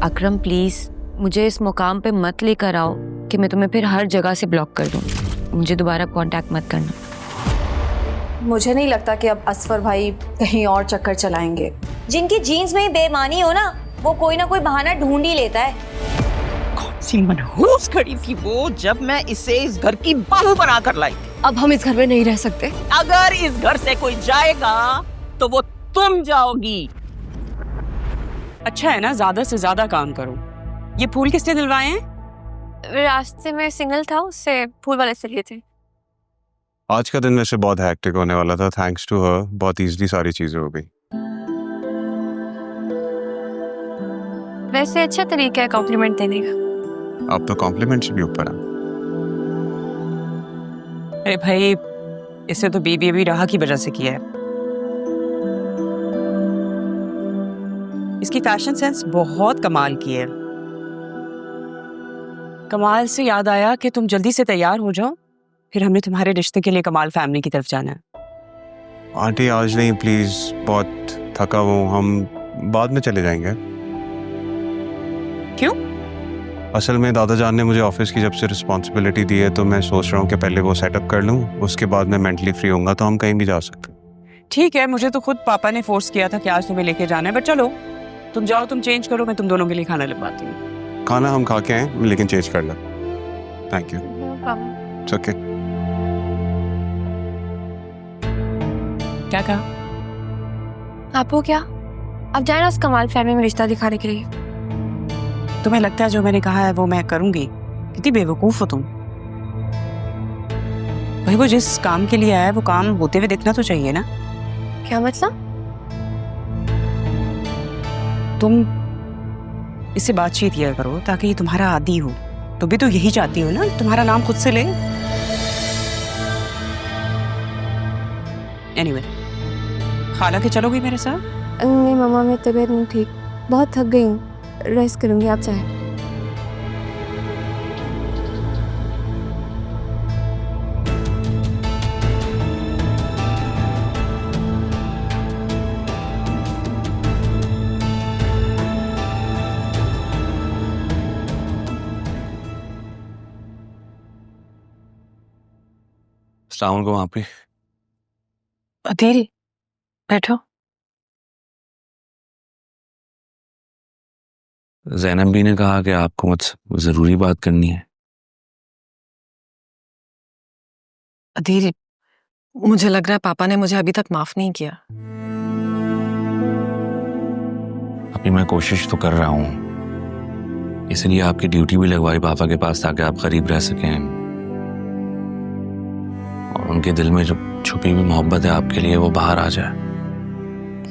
अकरम please मुझे इस मुकाम पे मत लेकर आओ कि मैं तुम्हें फिर हर जगह से ब्लॉक कर दूं। मुझे दोबारा कांटेक्ट मत करना। मुझे नहीं लगता कि अब असफर भाई कहीं और चक्कर चलाएंगे। जिनकी जीन्स में ही बेईमानी हो ना, वो कोई ना कोई बहाना ढूंढ ही लेता है। कौन सी मनहूस खड़ी थी वो जब मैं इसे इस घर की बहू बनाकर लाई थी। अब हम इस घर में नहीं रह सकते। अगर इस घर से कोई जाएगा तो वो तुम जाओगी। अच्छा है ना, ज्यादा से ज्यादा काम करो। ये फूल किसने दिलवाए हैं? रास्ते में सिग्नल था, उससे फूल वाले से लिए थे। आज का दिन वैसे बहुत हैक्टिक होने वाला था। थैंक्स टू हर बहुत इजीली सारी चीजें हो गई। वैसे अच्छा तरीका है कॉम्प्लीमेंट देने का। अब तो कॉम्प्लीमेंट से भी ऊपर है। अरे भाई, इसे तो बीबी अभी राह की वजह से किया है। इसकी फैशन सेंस बहुत कमाल की है। कमाल से याद आया कि तुम जल्दी से तैयार हो जाओ, फिर हमने तुम्हारे रिश्ते के लिए कमाल फैमिली की तरफ जाना है। आंटी आज नहीं प्लीज, बहुत थका हूँ। हम बाद में चले जाएंगे। क्यों? असल में दादा जान ने मुझे ऑफिस की जब से रिस्पॉन्सिबिलिटी दी है तो मैं सोच रहा हूँ कि पहले वो सेटअप कर लूँ, उसके बाद मैं मेंटली फ्री होऊंगा तो हम कहीं भी जा सकते हैं। ठीक है, मुझे तो खुद पापा ने फोर्स किया था कि आज तुम्हें लेके जाना है, बट चलो तुम जाओ, तुम चेंज करो, मैं तुम दोनों के लिए खाना लगवाती हूँ। खाना हम खा के आए लेकिन चेंज कर लो। Thank you. It's okay. क्या कहा? आपको क्या? अब जाए ना उस कमाल फैमिली में रिश्ता दिखाने के लिए। तुम्हें लगता है जो मैंने कहा है वो मैं करूंगी? कितनी बेवकूफ हो तुम। भाई वो जिस काम के लिए आया है वो काम होते हुए देखना तो चाहिए ना। क्या मतलब? तुम इससे बातचीत किया करो ताकि ये तुम्हारा आदी हो। तुम भी तो यही चाहती हो ना, तुम्हारा नाम खुद से ले। एनीवे, खाला के चलोगी मेरे साथ? नहीं मामा, मैं तबीयत नहीं ठीक, बहुत थक गई हूँ, रेस्ट करूंगी। आप चाहें? अस्सलाम वालेकुम आप ही। अधीर बैठो। ज़ैनब भी ने कहा कि आपको मुझसे ज़रूरी बात करनी है। अधीर, मुझे लग रहा है पापा ने मुझे अभी तक माफ नहीं किया। अभी मैं कोशिश तो कर रहा हूँ, इसलिए आपकी ड्यूटी भी लगवाई पापा के पास ताकि आप करीब रह सकें और उनके दिल में जो छुपी हुई मोहब्बत है आपके लिए वो बाहर आ जाए।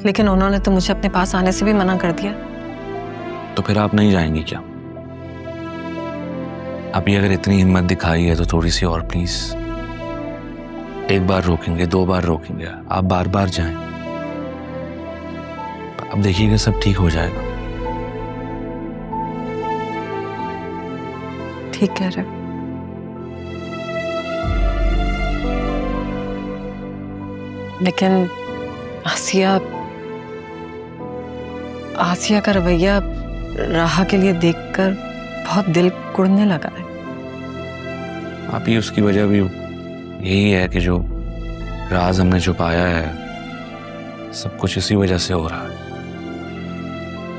लेकिन उन्होंने तो मुझे अपने पास आने से भी मना कर दिया। तो फिर आप नहीं जाएंगी क्या? अभी अगर इतनी हिम्मत दिखाई है तो थोड़ी सी और प्लीज। एक बार रोकेंगे, दो बार रोकेंगे, आप बार बार जाएं। अब देखिएगा सब ठीक हो जाएगा। ठीक कह रहे। लेकिन आसिया का रवैया राह के लिए देखकर बहुत दिल कुड़ने लगा है। आप ही उसकी वजह भी यही है कि जो राज हमने छुपाया है सब कुछ इसी वजह से हो रहा है।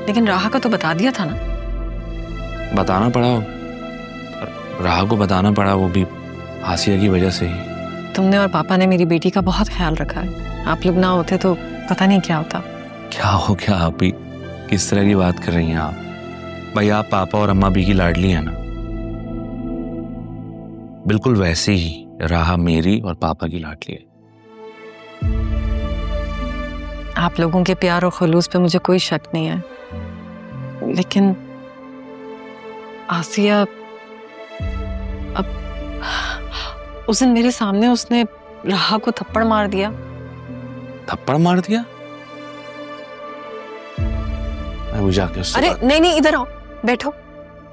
लेकिन राह का तो बता दिया था ना। बताना पड़ा, राह को बताना पड़ा, वो भी आसिया की वजह से ही। तुमने और पापा ने मेरी बेटी का बहुत ख्याल रखा है। आप लोग ना होते तो पता नहीं क्या होता। क्या हो क्या? आप ही किस तरह की बात कर रही हैं आप? भाई आप पापा और अम्मा भी की लाडली है ना, बिल्कुल वैसे ही राह मेरी और पापा की लाडली है। आप लोगों के प्यार और खुलूस पे मुझे कोई शक नहीं है, लेकिन आसिया अब उस दिन मेरे सामने उसने राह को थप्पड़ मार दिया। थप्पड़ मार दिया? मैं वो जाके उससे अरे नहीं, इधर आओ, बैठो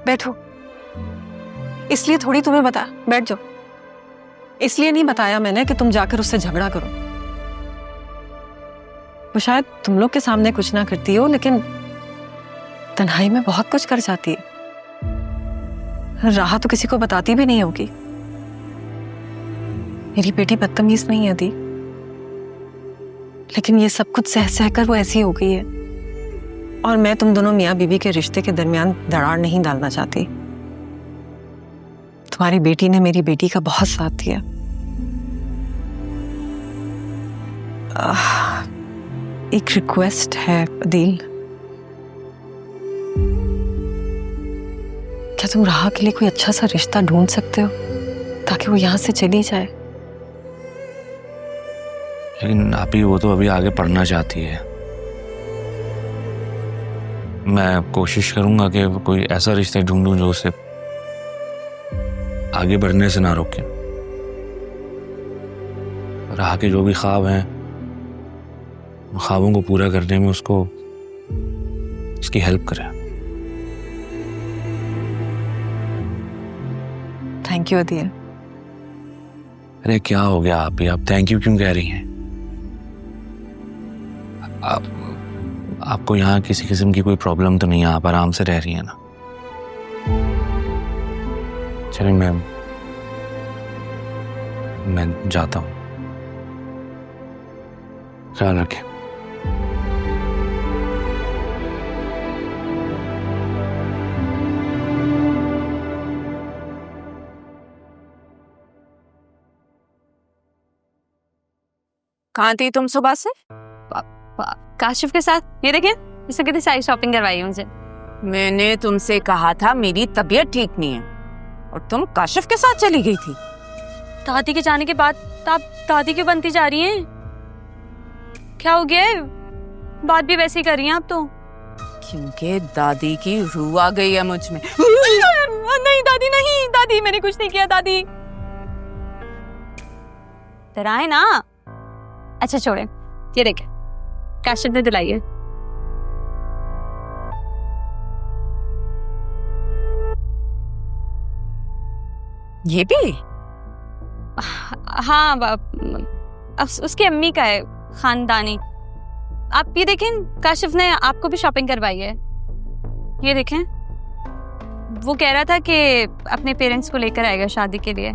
बैठो। इसलिए थोड़ी तुम्हें बताया, बैठ जाओ। इसलिए नहीं बताया मैंने कि तुम जाकर उससे झगड़ा करो। वो शायद तुम लोग के सामने कुछ ना करती हो, लेकिन तन्हाई में बहुत कुछ कर जाती है। राह तो किसी को बताती भी नहीं होगी। मेरी बेटी बदतमीज नहीं है दी, लेकिन ये सब कुछ सह सह कर वो ऐसी हो गई है। और मैं तुम दोनों मियाँ बीवी के रिश्ते के दरमियान दरार नहीं डालना चाहती। तुम्हारी बेटी ने मेरी बेटी का बहुत साथ दिया। एक रिक्वेस्ट है अदील, क्या तुम राह के लिए कोई अच्छा सा रिश्ता ढूंढ सकते हो ताकि वो यहां से चली जाए? लेकिन आप ही वो तो अभी आगे पढ़ना चाहती है। मैं कोशिश करूंगा कि कोई ऐसा रिश्ता ढूंढूं जो उसे आगे बढ़ने से ना रोके। राह के जो भी ख्वाब हैं, उन ख्वाबों को पूरा करने में उसको उसकी हेल्प करें। Thank you Adeel. अरे क्या हो गया आप ही, आप थैंक यू क्यों कह रही हैं? आपको यहाँ किसी किस्म की कोई प्रॉब्लम तो नहीं है? आप आराम से रह रही हैं ना? चलिए मैं जाता हूँ। ख्याल रखें। कहाँ थी तुम सुबह से? काशिफ के साथ। ये देखिए, इससे कितनी सारी शॉपिंग करवाई है मुझे। मैंने तुमसे कहा था मेरी तबीयत ठीक नहीं है और तुम काशिफ के साथ चली गई थी। दादी के जाने के बाद आप दादी क्यों बनती जा रही हैं? क्या हो गया है? बात भी वैसी कर रही हैं आप तो। क्योंकि दादी की रूह आ गई है मुझ में। नहीं दादी, नहीं दादी, मैंने कुछ नहीं किया दादी। डराए ना। अच्छा छोड़े, ये देखे काशिफ ने दिलाई है। ये भी? हाँ, उसकी अम्मी का है, खानदानी। आप ये देखें, काशिफ ने आपको भी शॉपिंग करवाई है। ये देखें, वो कह रहा था कि अपने पेरेंट्स को लेकर आएगा शादी के लिए।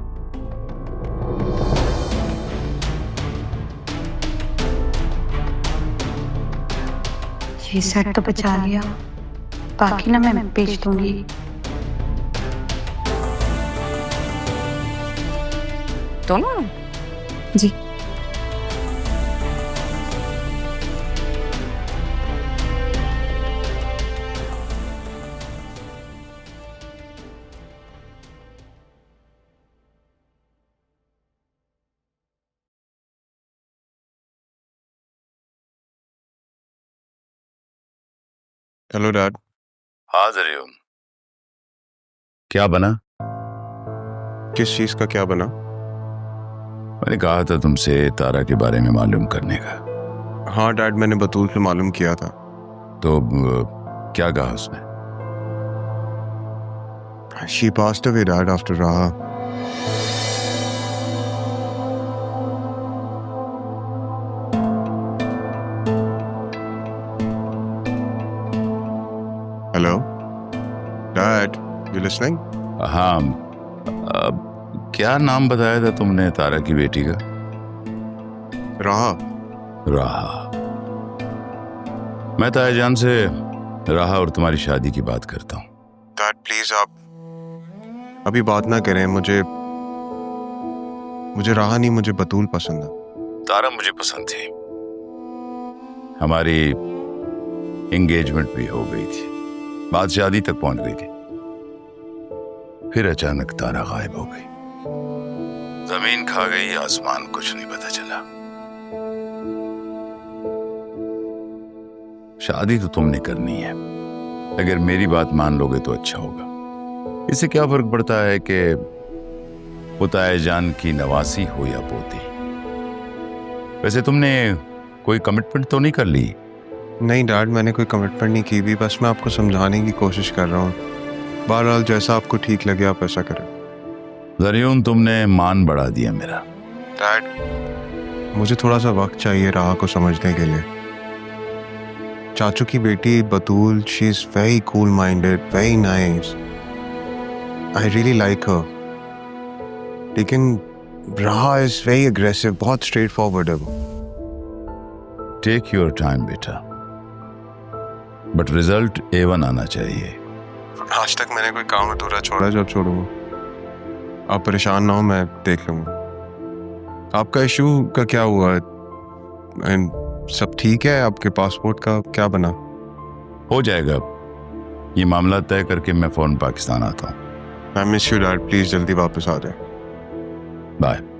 ये सेट तो बचा लिया, बाकी ना मैं बेच दूंगी। दोनों? जी। Hello dad. हाँ जरियम, क्या बना? किस चीज का क्या बना? मैंने कहा था तुमसे तारा के बारे में मालूम करने का। हाँ डैड, मैंने बतूल से मालूम किया था। तो क्या कहा उसने? She passed away dad after Raha. Hello dad, you listening? हाँ, क्या नाम बताया था तुमने तारा की बेटी का? राहा। राहा। मैं तायाजान से राहा और तुम्हारी शादी की बात करता हूँ। डैड प्लीज आप अभी बात ना करें। मुझे राहा नहीं, मुझे बतूल पसंद है। तारा मुझे पसंद थी, हमारी एंगेजमेंट भी हो गई थी, बात शादी तक पहुंच गई थी। फिर अचानक तारा गायब हो गई। जमीन खा गई, आसमान कुछ नहीं पता चला। शादी तो तुमने करनी है, अगर मेरी बात मान लोगे तो अच्छा होगा। इससे क्या फर्क पड़ता है कि वो तायाजान की नवासी हो या पोती। वैसे तुमने कोई कमिटमेंट तो नहीं कर ली? नहीं डैड, मैंने कोई कमिटमेंट नहीं की भी, बस मैं आपको समझाने की कोशिश कर रहा हूँ। बहरहाल जैसा आपको ठीक लगे आप ऐसा करें। जरियून, तुमने मान बढ़ा दिया मेरा। डैड मुझे थोड़ा सा वक्त चाहिए राह को समझने के लिए। चाचू की बेटी Batool, she is very cool minded, very nice, I really like her. लेकिन राहा इज वेरी अग्रेसिव, बहुत स्ट्रेट फॉरवर्ड है वो। टेक योर टाइम बेटा, बट रिजल्ट A1 आना चाहिए। आज तक मैंने कोई काम अधूरा छोड़ा जो अब छोड़ूंगा। आप परेशान ना हो, मैं देख लूंगा। आपका इशू का क्या हुआ? एंड सब ठीक है? आपके पासपोर्ट का क्या बना? हो जाएगा, ये मामला तय करके मैं फौरन पाकिस्तान आता हूँ। I miss you dad, please जल्दी वापस आ जाए। बाय।